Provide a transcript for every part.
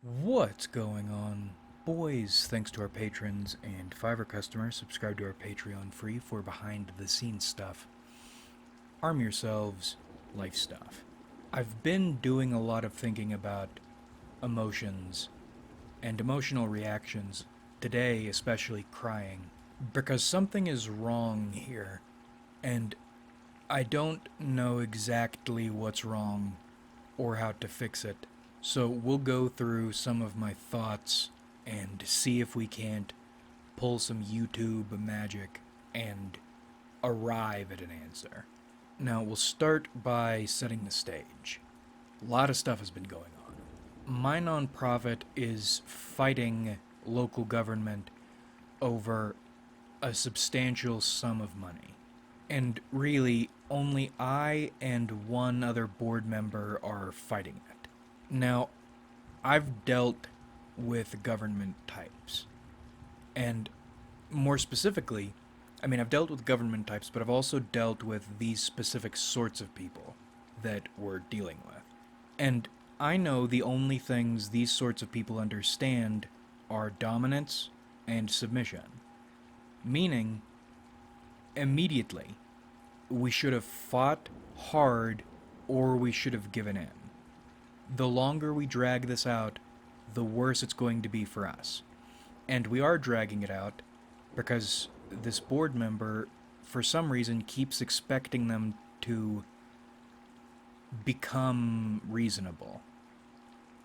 What's going on? Boys, thanks to our patrons and Fiverr customers, subscribe to our Patreon free for behind the scenes stuff. Arm yourselves, life stuff. I've been doing a lot of thinking about emotions and emotional reactions, today especially crying, because something is wrong here, and I don't know exactly what's wrong or how to fix it. So we'll go through some of my thoughts and see if we can't pull some YouTube magic and arrive at an answer. Now, we'll start by setting the stage. A lot of stuff has been going on. My nonprofit is fighting local government over a substantial sum of money. And really, only I and one other board member are fighting it. Now, I've dealt with government types. And more specifically, I've dealt with government types, but I've also dealt with these specific sorts of people that we're dealing with. And I know the only things these sorts of people understand are dominance and submission. Meaning, immediately, we should have fought hard or we should have given in. The longer we drag this out, the worse it's going to be for us. And we are dragging it out because this board member, for some reason, keeps expecting them to become reasonable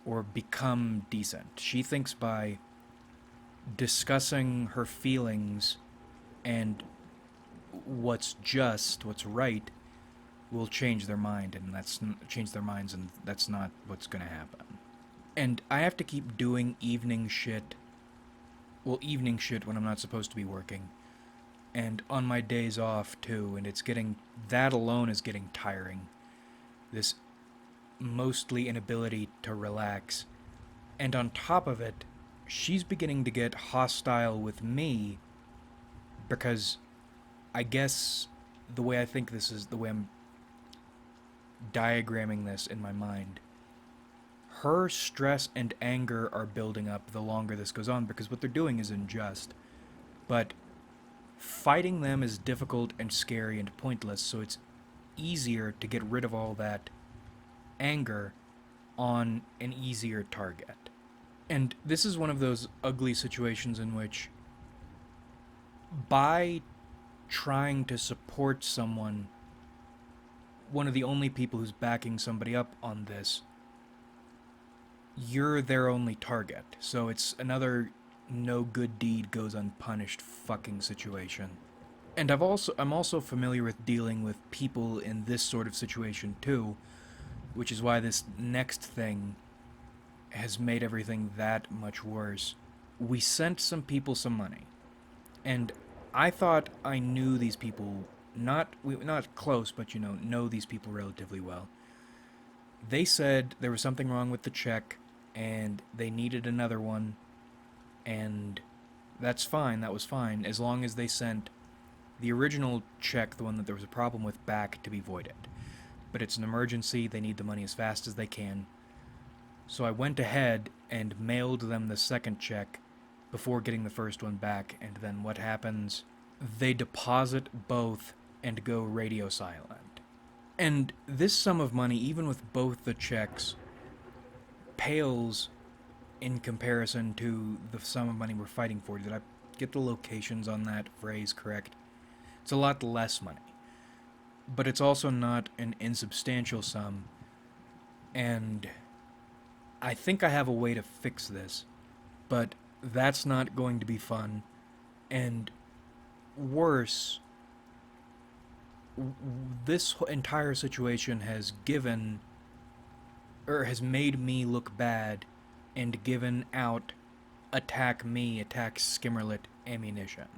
or become decent. She thinks by discussing her feelings and what's just, what's right, will change their mind, and change their minds, and that's not what's going to happen. And I have to keep doing evening shit when I'm not supposed to be working, and on my days off too, and that alone is getting tiring. This mostly inability to relax. And on top of it, she's beginning to get hostile with me because I guess the way I think this is the way I'm diagramming this in my mind. Her stress and anger are building up the longer this goes on because what they're doing is unjust. But fighting them is difficult and scary and pointless, so it's easier to get rid of all that anger on an easier target. And this is one of those ugly situations in which, by trying to support someone, one of the only people who's backing somebody up on this, you're their only target. So it's another no good deed goes unpunished fucking situation. And I'm also familiar with dealing with people in this sort of situation too, which is why this next thing has made everything that much worse. We sent some people some money, and I thought I knew these people, not close, but know these people relatively well. They said there was something wrong with the check, and they needed another one, and that's fine. That was fine as long as they sent the original check, the one that there was a problem with, back to be voided. But it's an emergency. They need the money as fast as they can. So I went ahead and mailed them the second check before getting the first one back, and then what happens? They deposit both and go radio silent. And this sum of money, even with both the checks, pales in comparison to the sum of money we're fighting for. Did I get the locations on that phrase correct? It's a lot less money. But it's also not an insubstantial sum, and I think I have a way to fix this, but that's not going to be fun. And worse, this entire situation has made me look bad and given out attack Skimmerlit ammunition.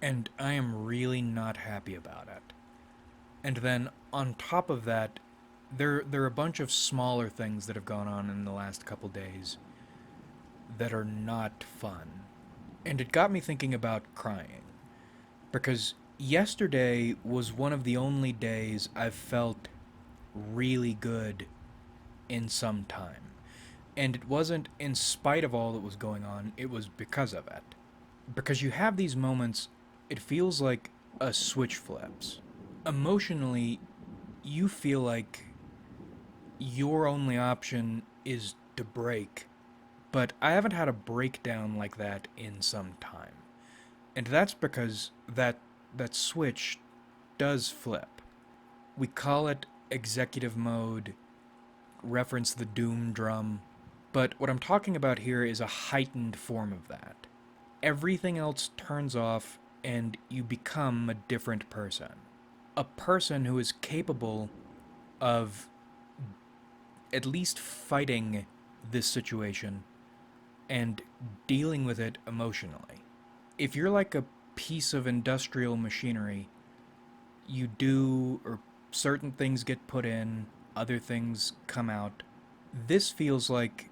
And I am really not happy about it. And then on top of that, there are a bunch of smaller things that have gone on in the last couple days that are not fun. And it got me thinking about crying. Because yesterday was one of the only days I've felt really good in some time. And it wasn't in spite of all that was going on, it was because of it. Because you have these moments, it feels like a switch flips. Emotionally, you feel like your only option is to break. But I haven't had a breakdown like that in some time. And that's because that switch does flip. We call it executive mode, reference the doom drum, but what I'm talking about here is a heightened form of that. Everything else turns off and you become a different person. A person who is capable of at least fighting this situation and dealing with it emotionally. If you're like a piece of industrial machinery, you do, or certain things get put in, other things come out. This feels like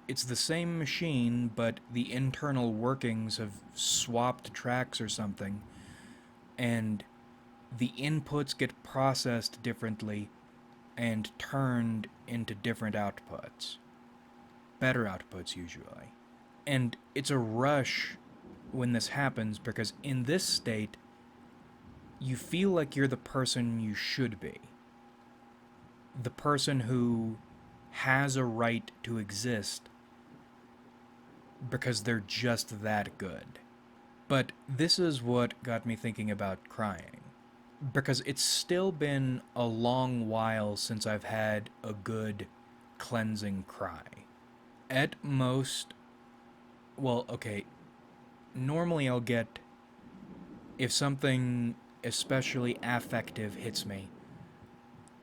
it's the same machine, but the internal workings have swapped tracks or something, and the inputs get processed differently and turned into different outputs. Better outputs, usually. And it's a rush when this happens because in this state, you feel like you're the person you should be. The person who has a right to exist because they're just that good. But this is what got me thinking about crying. Because it's still been a long while since I've had a good cleansing cry. At most, well, okay, normally I'll get, if something especially affective hits me,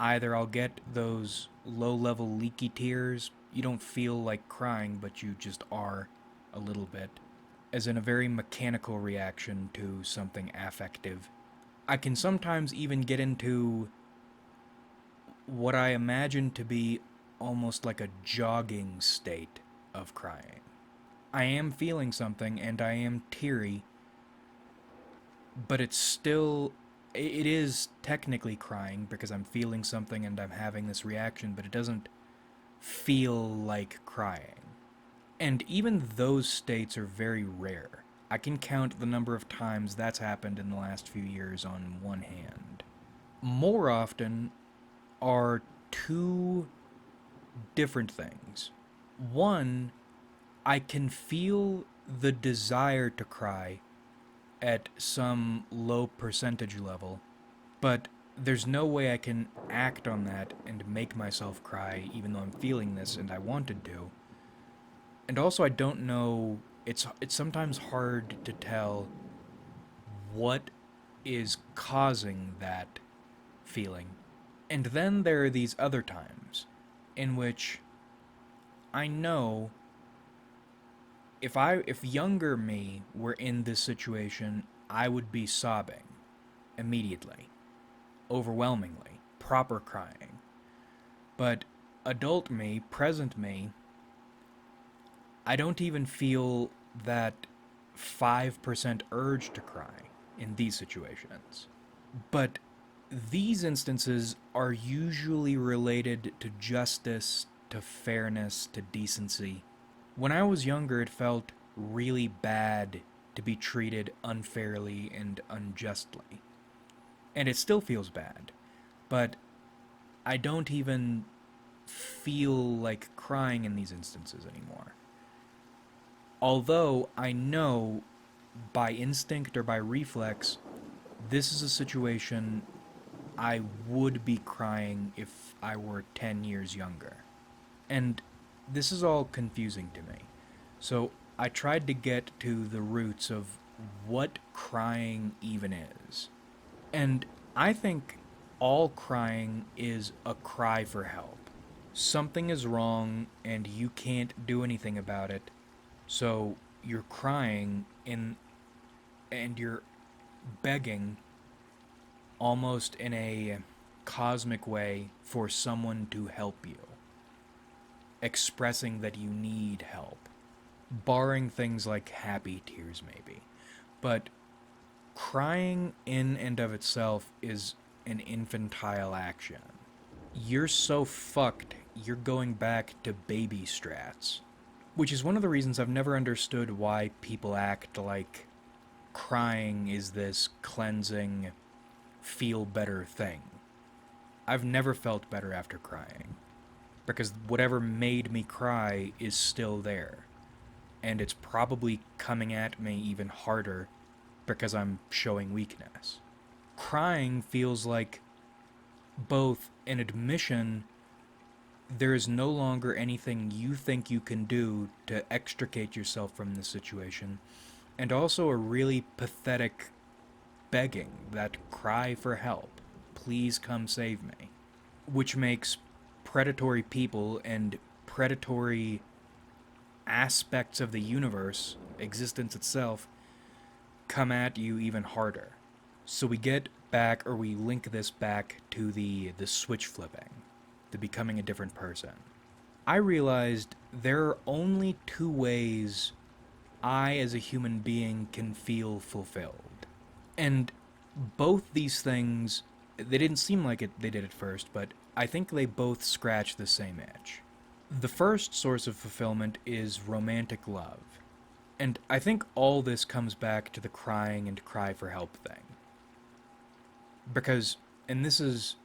either I'll get those low level leaky tears. You don't feel like crying, but you just are a little bit, as in a very mechanical reaction to something affective. I can sometimes even get into what I imagine to be almost like a jogging state of crying. I am feeling something and I am teary, but it's still. It is technically crying because I'm feeling something and I'm having this reaction, but it doesn't feel like crying. And even those states are very rare. I can count the number of times that's happened in the last few years on one hand. More often are two different things. One, I can feel the desire to cry at some low percentage level, but there's no way I can act on that and make myself cry even though I'm feeling this and I wanted to. And also I don't know, it's sometimes hard to tell what is causing that feeling. And then there are these other times in which I know if younger me were in this situation, I would be sobbing immediately, overwhelmingly, proper crying. But adult me, present me, I don't even feel that 5% urge to cry in these situations. But these instances are usually related to justice, to fairness, to decency. When I was younger, it felt really bad to be treated unfairly and unjustly. And it still feels bad. But I don't even feel like crying in these instances anymore. Although I know by instinct or by reflex, this is a situation I would be crying if I were 10 years younger. And this is all confusing to me. So I tried to get to the roots of what crying even is. And I think all crying is a cry for help. Something is wrong and you can't do anything about it. So you're crying and you're begging almost in a cosmic way for someone to help you, expressing that you need help, barring things like happy tears, maybe. But crying in and of itself is an infantile action. You're so fucked you're going back to baby strats. Which is one of the reasons I've never understood why people act like crying is this cleansing, feel better thing. I've never felt better after crying. Because whatever made me cry is still there. And it's probably coming at me even harder because I'm showing weakness. Crying feels like both an admission there is no longer anything you think you can do to extricate yourself from this situation, and also a really pathetic begging, that cry for help. Please come save me. Which makes predatory people and predatory aspects of the universe, existence itself, come at you even harder. So we get back, or we link this back to the switch flipping, the becoming a different person. I realized there are only two ways I, as a human being, can feel fulfilled. And both these things, they didn't seem like they did at first, but I think they both scratch the same itch. The first source of fulfillment is romantic love. And I think all this comes back to the crying and cry for help thing. Because, and this is,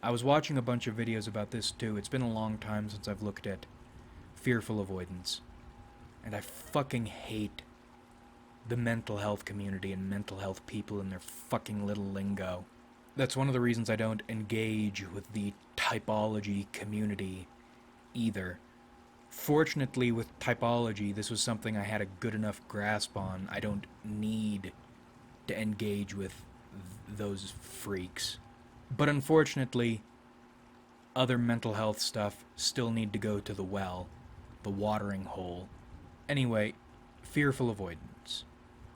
I was watching a bunch of videos about this too. It's been a long time since I've looked at fearful avoidance. And I fucking hate the mental health community and mental health people and their fucking little lingo. That's one of the reasons I don't engage with the typology community either. Fortunately, with typology, this was something I had a good enough grasp on. I don't need to engage with those freaks. But unfortunately, other mental health stuff still need to go to the well, the watering hole. Anyway, fearful avoidance.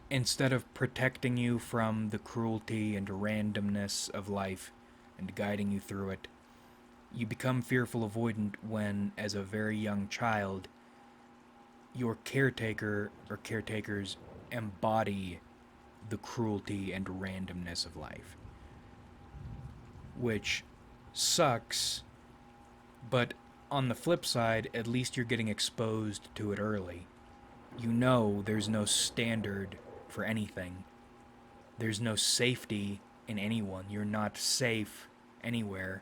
Instead of protecting you from the cruelty and randomness of life and guiding you through it, you become fearful avoidant when, as a very young child, your caretaker or caretakers embody the cruelty and randomness of life. Which sucks, but on the flip side, at least you're getting exposed to it early. You know there's no standard for anything. There's no safety in anyone. You're not safe anywhere.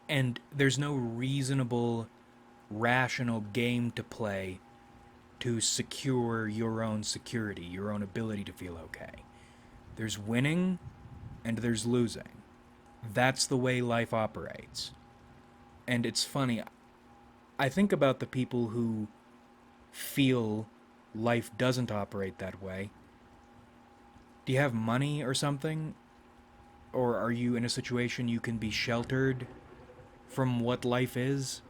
And there's no reasonable, rational game to play to secure your own security, your own ability to feel okay. There's winning and there's losing. That's the way life operates. And it's funny, I think about the people who feel life doesn't operate that way. Do you have money or something? Or are you in a situation you can be sheltered from what life is?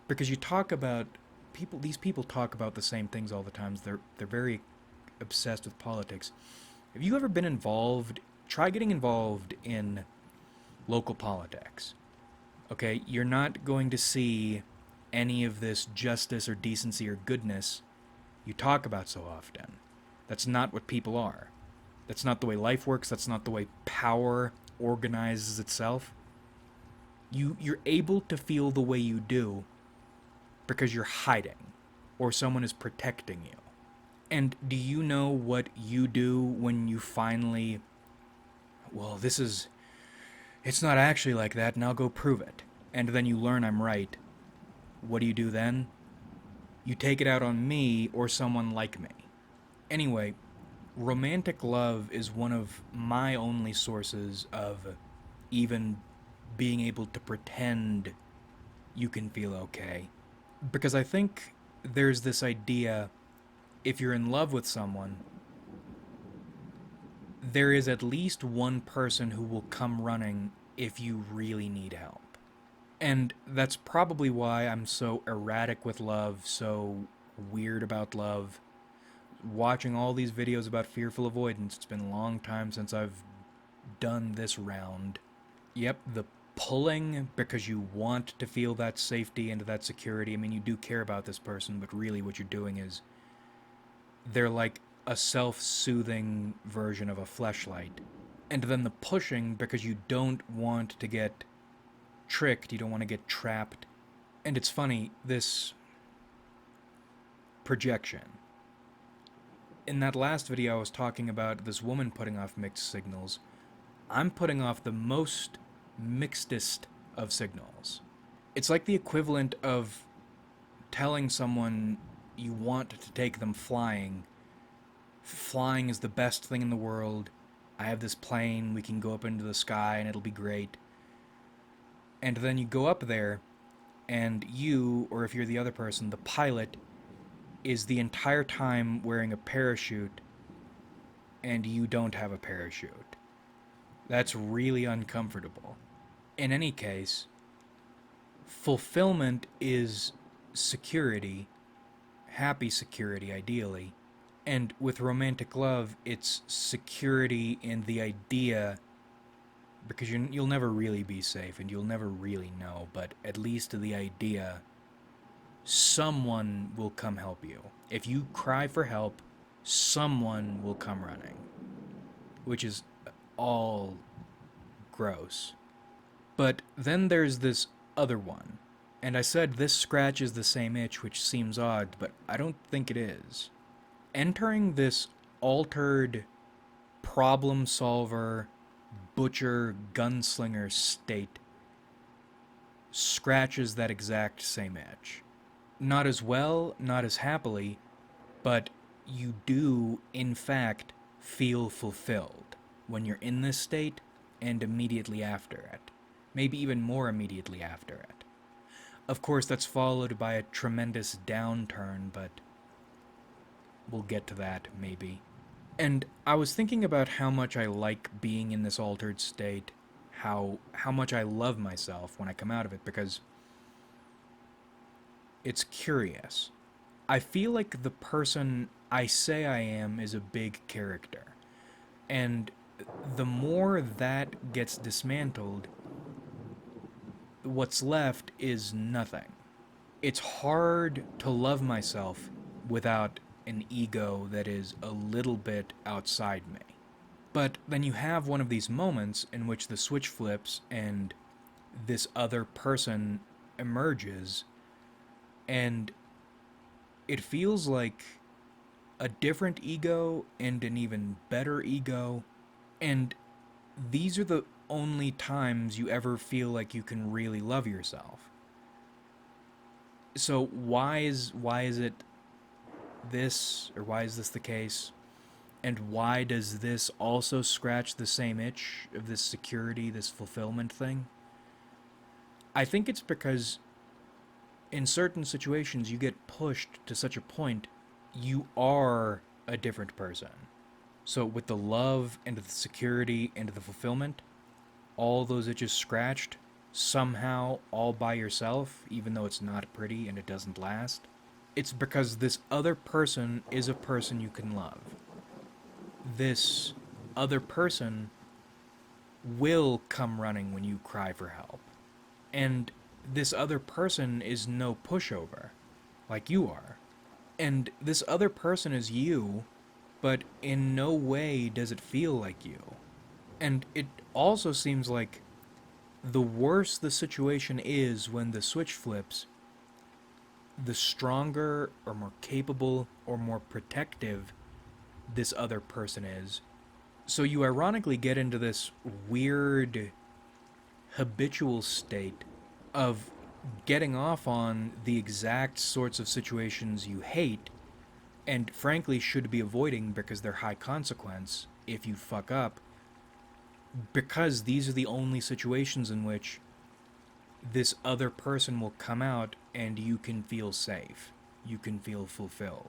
Because you talk about people, these people talk about the same things all the time. They're very obsessed with politics. Have you ever been involved? Try getting involved in local politics. Okay, you're not going to see any of this justice or decency or goodness you talk about so often. That's not what people are. That's not the way life works. That's not the way power organizes itself. You're able to feel the way you do because you're hiding or someone is protecting you. And do you know what you do when you finally, well, it's not actually like that, and I'll go prove it. And then you learn I'm right. What do you do then? You take it out on me or someone like me. Anyway, romantic love is one of my only sources of even being able to pretend you can feel okay. Because I think there's this idea, if you're in love with someone, there is at least one person who will come running if you really need help. And that's probably why I'm so erratic with love, so weird about love. Watching all these videos about fearful avoidance, it's been a long time since I've done this round. Yep, the pulling because you want to feel that safety and that security. I mean, you do care about this person, but really what you're doing is they're like a self-soothing version of a fleshlight. And then the pushing because you don't want to get tricked, you don't want to get trapped And it's funny, this projection. In that last video, I was talking about this woman putting off mixed signals. I'm putting off the most mixedest of signals. It's like the equivalent of telling someone you want to take them flying. Flying is the best thing in the world. I have this plane, we can go up into the sky and it'll be great. And then you go up there, and you, or if you're the other person, the pilot, is the entire time wearing a parachute, and you don't have a parachute. That's really uncomfortable. In any case, fulfillment is security, happy security, ideally. And with romantic love, it's security in the idea, because you'll never really be safe and you'll never really know, but at least the idea someone will come help you. If you cry for help, someone will come running, which is all gross. But then there's this other one. And I said this scratches the same itch, which seems odd, but I don't think it is. Entering this altered problem solver, butcher, gunslinger state scratches that exact same itch. Not as well, not as happily, but you do, in fact, feel fulfilled when you're in this state and immediately after it. Maybe even more immediately after it. Of course, that's followed by a tremendous downturn, but we'll get to that, maybe. And I was thinking about how much I like being in this altered state, how much I love myself when I come out of it, because it's curious. I feel like the person I say I am is a big character. And the more that gets dismantled, what's left is nothing. It's hard to love myself without an ego that is a little bit outside me. But then you have one of these moments in which the switch flips and this other person emerges, and it feels like a different ego and an even better ego. And these are the only times you ever feel like you can really love yourself. So why is it this, or why is this the case? And why does this also scratch the same itch of this security, this fulfillment thing? I think it's because in certain situations you get pushed to such a point you are a different person. So with the love and the security and the fulfillment, all those itches scratched, somehow all by yourself, even though it's not pretty and it doesn't last, it's because this other person is a person you can love. This other person will come running when you cry for help. And this other person is no pushover, like you are. And this other person is you, but in no way does it feel like you. And it also seems like the worse the situation is when the switch flips, the stronger or more capable or more protective this other person is. So you ironically get into this weird habitual state of getting off on the exact sorts of situations you hate and frankly should be avoiding because they're high consequence if you fuck up, because these are the only situations in which this other person will come out and you can feel safe. You can feel fulfilled.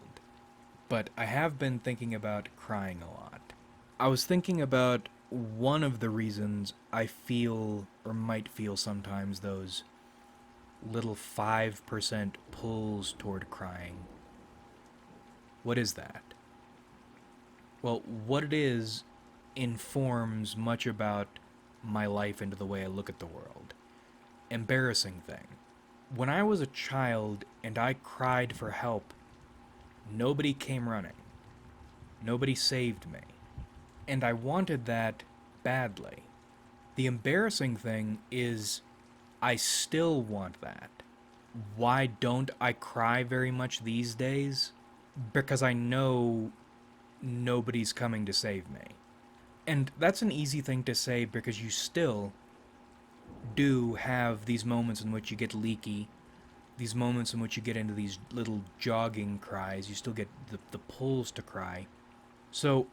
But I have been thinking about crying a lot. I was thinking about one of the reasons I feel, or might feel sometimes, those little 5% pulls toward crying. What is that? Well, what it is informs much about my life and the way I look at the world. Embarrassing thing. When I was a child and I cried for help, nobody came running. Nobody saved me. And I wanted that badly. The embarrassing thing is I still want that. Why don't I cry very much these days? Because I know nobody's coming to save me. And that's an easy thing to say because you still do have these moments in which you get leaky, these moments in which you get into these little jogging cries. You still get the pulls to cry. So,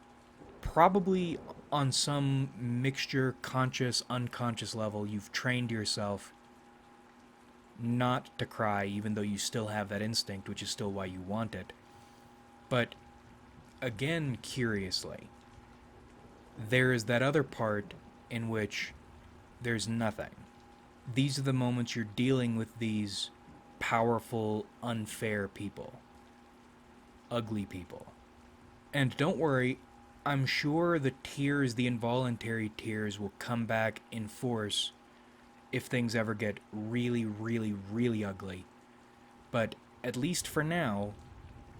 probably on some mixture, conscious, unconscious level, you've trained yourself not to cry, even though you still have that instinct, which is still why you want it. But, again, curiously, there is that other part in which there's nothing. These are the moments you're dealing with these powerful, unfair people. Ugly people. And don't worry, I'm sure the tears, the involuntary tears, will come back in force if things ever get really, really, really ugly. But at least for now,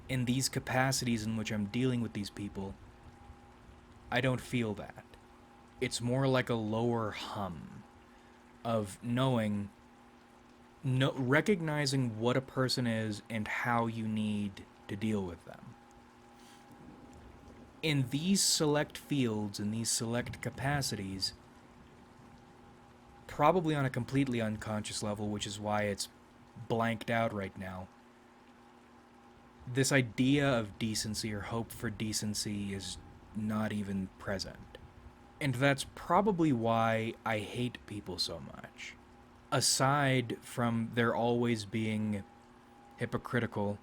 in these capacities in which I'm dealing with these people, I don't feel that. It's more like a lower hum of knowing, recognizing what a person is and how you need to deal with them. In these select fields, in these select capacities, probably on a completely unconscious level, which is why it's blanked out right now, this idea of decency or hope for decency is not even present. And that's probably why I hate people so much. Aside from there always being hypocritical,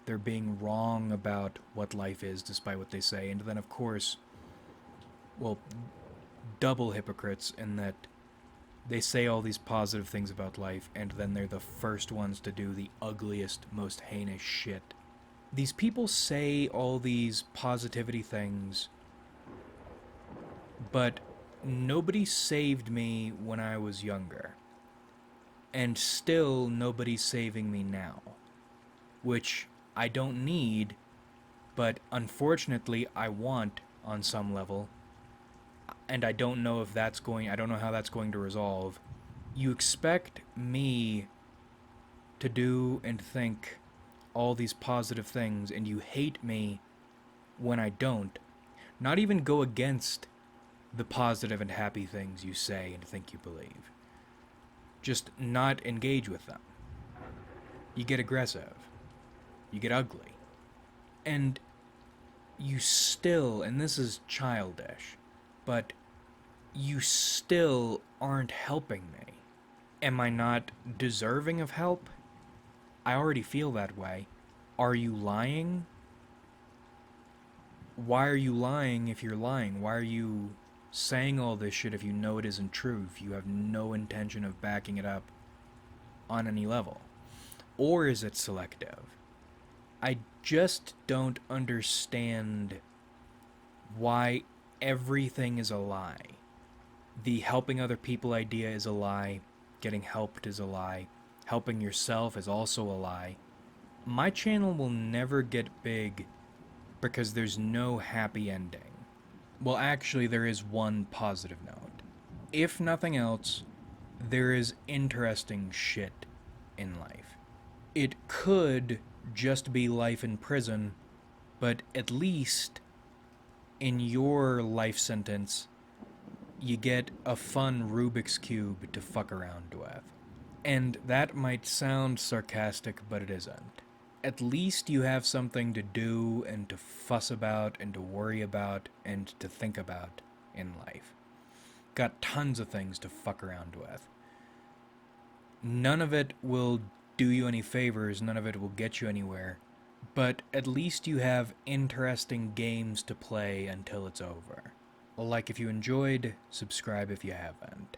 they're being wrong about what life is despite what they say, and then of course, well, double hypocrites in that they say all these positive things about life, and then they're the first ones to do the ugliest, most heinous shit. These people say all these positivity things, but nobody saved me when I was younger. And still nobody's saving me now. Which I don't need, but unfortunately I want on some level. And I don't know how that's going to resolve. You expect me to do and think all these positive things, and you hate me when I don't. Not even go against the positive and happy things you say and think you believe. Just not engage with them. You get aggressive. You get ugly. And you still, and this is childish, but you still aren't helping me. Am I not deserving of help? I already feel that way. Are you lying? Why are you lying if you're lying? Why are you saying all this shit if you know it isn't true, if you have no intention of backing it up on any level? Or is it selective? I just don't understand why everything is a lie. The helping other people idea is a lie. Getting helped is a lie. Helping yourself is also a lie. My channel will never get big because there's no happy ending. Well, actually, there is one positive note. If nothing else, there is interesting shit in life. It could just be life in prison, but at least in your life sentence, you get a fun Rubik's Cube to fuck around with. And that might sound sarcastic, but it isn't. At least you have something to do and to fuss about and to worry about and to think about in life. Got tons of things to fuck around with. None of it will do you any favors, none of it will get you anywhere, but at least you have interesting games to play until it's over. Like if you enjoyed, subscribe if you haven't.